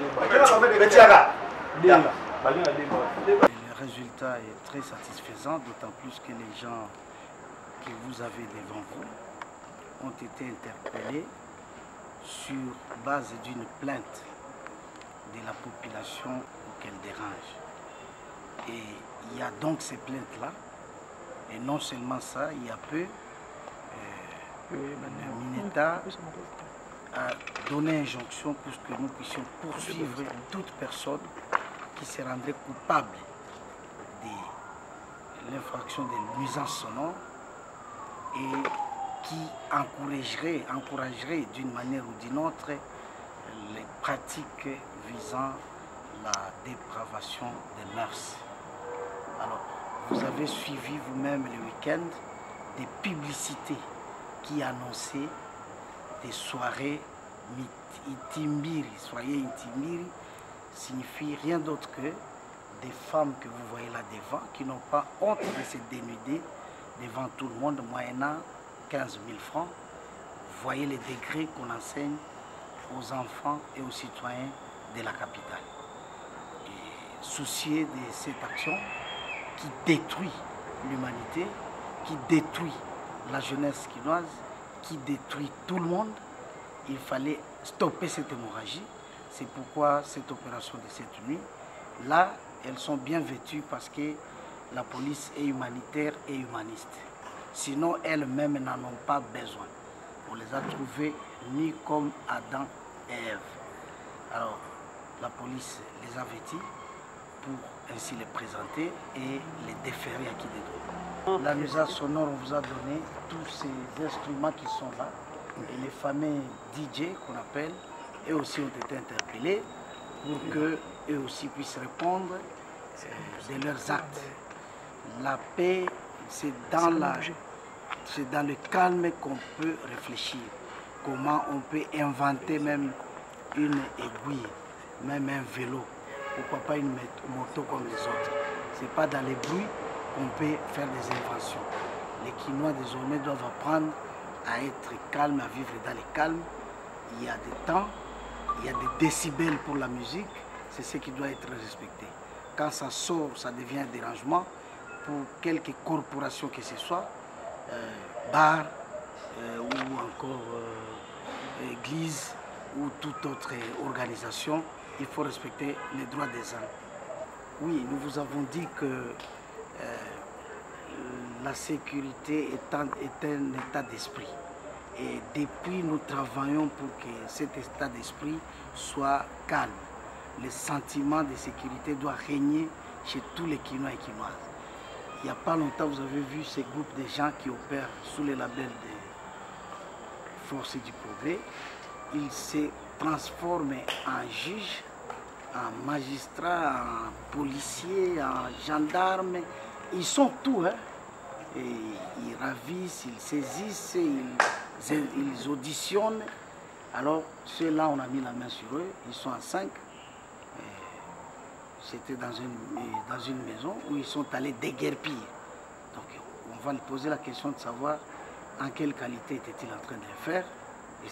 Le résultat est très satisfaisant, d'autant plus que les gens que vous avez devant vous ont été interpellés sur base d'une plainte de la population qu'elle dérange. Et il y a donc ces plaintes-là, et non seulement ça, il y a peu, le Mineta a donné injonction pour que nous puissions poursuivre toute personne qui se rendrait coupable de l'infraction de nuisance sonore et qui encouragerait d'une manière ou d'une autre les pratiques visant la dépravation des mœurs. Alors, vous avez suivi vous-même le week-end des publicités qui annonçaient des soirées itimbiri. Soirées itimbiri signifie rien d'autre que des femmes que vous voyez là devant qui n'ont pas honte de se dénuder devant tout le monde moyennant 15 000 francs. Vous voyez les degrés qu'on enseigne aux enfants et aux citoyens de la capitale. Et soucieux de cette action qui détruit l'humanité, qui détruit la jeunesse quinoise, qui détruit tout le monde, il fallait stopper cette hémorragie. C'est pourquoi cette opération de cette nuit, là, elles sont bien vêtues parce que la police est humanitaire et humaniste. Sinon, elles-mêmes n'en ont pas besoin. On les a trouvées nues comme Adam et Ève. Alors, la police les a vêtues pour ainsi les présenter et les déférer à qui des droits. La nuisance sonore, on vous a donné tous ces instruments qui sont là. Et les fameux DJ qu'on appelle, eux aussi ont été interpellés pour qu'eux aussi puissent répondre de leurs actes. La paix, c'est dans le calme qu'on peut réfléchir. Comment on peut inventer même une aiguille, même un vélo. Pourquoi pas une moto comme les autres. Ce n'est pas dans les bruits qu'on peut faire des inventions. Les Quinois désormais doivent apprendre à être calmes, à vivre dans le calme. Il y a des temps, il y a des décibels pour la musique, c'est ce qui doit être respecté. Quand ça sort, ça devient un dérangement pour quelque corporation que ce soit, bar ou encore église ou toute autre organisation, il faut respecter les droits des hommes. Oui, nous vous avons dit que la sécurité est un état d'esprit. Et depuis, nous travaillons pour que cet état d'esprit soit calme. Le sentiment de sécurité doit régner chez tous les Quinois et Quinoises. Il n'y a pas longtemps, vous avez vu ces groupes de gens qui opèrent sous le label des forces du progrès. Ils se transforment en juges, en magistrats, en policiers, en gendarmes. Ils sont tout, hein. Et ils ravissent, ils saisissent, ils auditionnent. Alors, ceux-là, on a mis la main sur eux, ils sont à 5. C'était dans une maison où ils sont allés déguerpir. Donc, on va lui poser la question de savoir en quelle qualité était-il en train de le faire. Et